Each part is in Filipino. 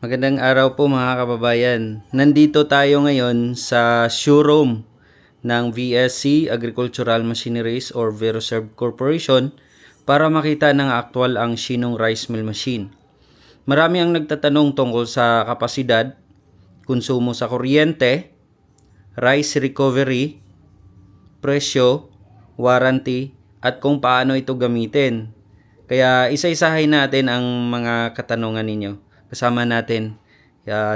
Magandang araw po mga kababayan. Nandito tayo ngayon sa showroom ng VSC Agricultural Machineries or Veroserve Corporation para makita ng aktual ang Shinong Rice Mill Machine. Marami ang nagtatanong tungkol sa kapasidad, konsumo sa kuryente, rice recovery, presyo, warranty, at kung paano ito gamitin. Kaya isa-isahin natin ang mga katanungan ninyo. Kasama natin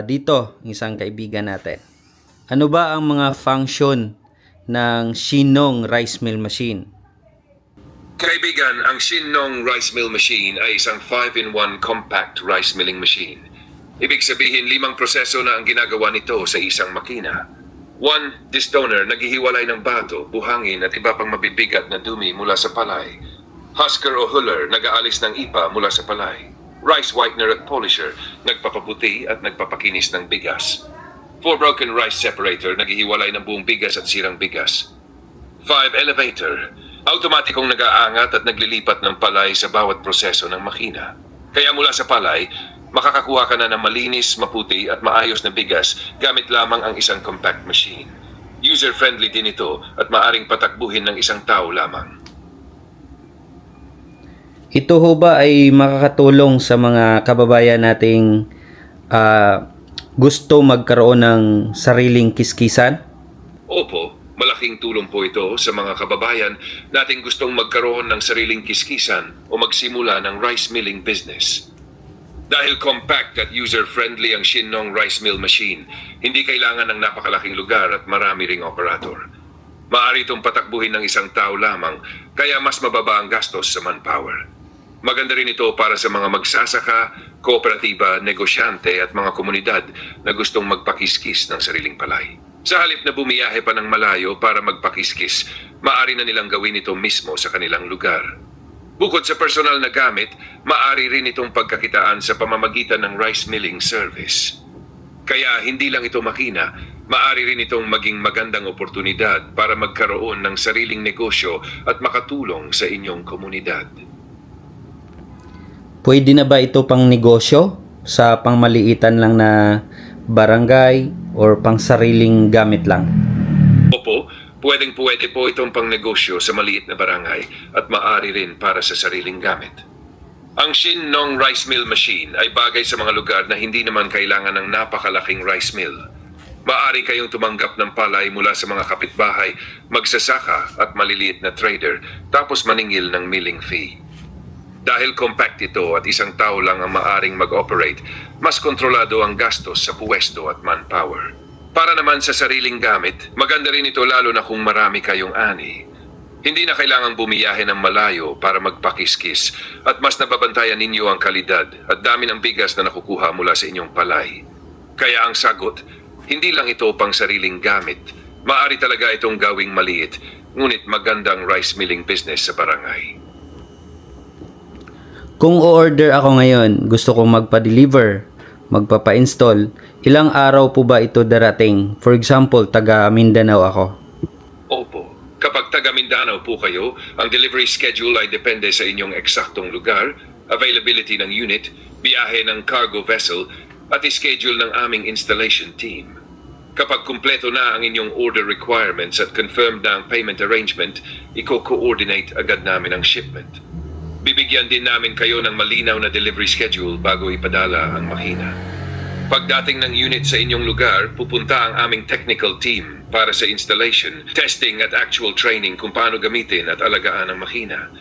dito isang kaibigan natin. Ano ba ang mga function ng Shinong Rice Mill Machine? Kaibigan, ang Shinong Rice Mill Machine ay isang 5-in-1 compact rice milling machine. Ibig sabihin, 5 proseso na ang ginagawa nito sa isang makina. 1. Distoner, naghihiwalay ng bato, buhangin at iba pang mabibigat na dumi mula sa palay. Husker o huller, nag-aalis ng ipa mula sa palay. Rice whitener at polisher, nagpapaputi at nagpapakinis ng bigas. 4. Broken rice separator, naghihiwalay ng buong bigas at sirang bigas. 5. Elevator, automatikong nag-aangat at naglilipat ng palay sa bawat proseso ng makina. Kaya mula sa palay, makakakuha ka na ng malinis, maputi at maayos na bigas gamit lamang ang isang compact machine. User-friendly din ito at maaring patakbuhin ng isang tao lamang. Ito ho ba ay makakatulong sa mga kababayan nating gusto magkaroon ng sariling kiskisan? Opo, malaking tulong po ito sa mga kababayan nating gustong magkaroon ng sariling kiskisan o magsimula ng rice milling business. Dahil compact at user-friendly ang Shinong Rice Mill Machine, hindi kailangan ng napakalaking lugar at marami ring operator. Maaari itong patakbuhin ng isang tao lamang, kaya mas mababa ang gastos sa manpower. Maganda rin ito para sa mga magsasaka, kooperatiba, negosyante at mga komunidad na gustong magpakiskis ng sariling palay. Sa halip na bumiyahe pa ng malayo para magpakiskis, maaari na nilang gawin ito mismo sa kanilang lugar. Bukod sa personal na gamit, maaari rin itong pagkakitaan sa pamamagitan ng rice milling service. Kaya hindi lang ito makina, maaari rin itong maging magandang oportunidad para magkaroon ng sariling negosyo at makatulong sa inyong komunidad. Pwede na ba ito pang negosyo sa pangmaliitan lang na barangay or pang sariling gamit lang? Opo, pwedeng-pwede po itong pangnegosyo sa maliit na barangay at maaari rin para sa sariling gamit. Ang Shinong Rice Mill Machine ay bagay sa mga lugar na hindi naman kailangan ng napakalaking rice mill. Maaari kayong tumanggap ng palay mula sa mga kapitbahay, magsasaka at maliliit na trader, tapos maningil ng milling fee. Dahil compact ito at isang tao lang ang maaring mag-operate, mas kontrolado ang gastos sa puwesto at manpower. Para naman sa sariling gamit, maganda rin ito lalo na kung marami kayong ani. Hindi na kailangang bumiyahe ng malayo para magpakiskis at mas nababantayan ninyo ang kalidad at dami ng bigas na nakukuha mula sa inyong palay. Kaya ang sagot, hindi lang ito pang sariling gamit. Maaari talaga itong gawing maliit, ngunit magandang rice milling business sa barangay. Kung o-order ako ngayon, gusto kong magpa-deliver, magpapa-install, ilang araw po ba ito darating? For example, taga Mindanao ako. Opo. Kapag taga Mindanao po kayo, ang delivery schedule ay depende sa inyong eksaktong lugar, availability ng unit, biyahe ng cargo vessel, at schedule ng aming installation team. Kapag kumpleto na ang inyong order requirements at confirmed na ang payment arrangement, i-coordinate agad namin ang shipment. Bibigyan din namin kayo ng malinaw na delivery schedule bago ipadala ang makina. Pagdating ng unit sa inyong lugar, pupunta ang aming technical team para sa installation, testing at actual training kung paano gamitin at alagaan ang makina.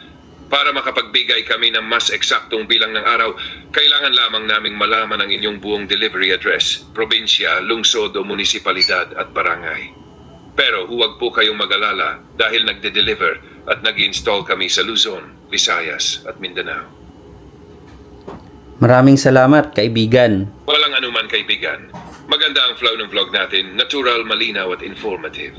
Para makapagbigay kami ng mas eksaktong bilang ng araw, kailangan lamang naming malaman ang inyong buong delivery address, probinsya, lungsod o munisipalidad at barangay. Pero huwag po kayong mag-alala dahil nagde-deliver at nag-install kami sa Luzon, Visayas at Mindanao. Maraming salamat, kaibigan. Walang anuman, kaibigan. Maganda ang flow ng vlog natin, natural, malinaw at informative.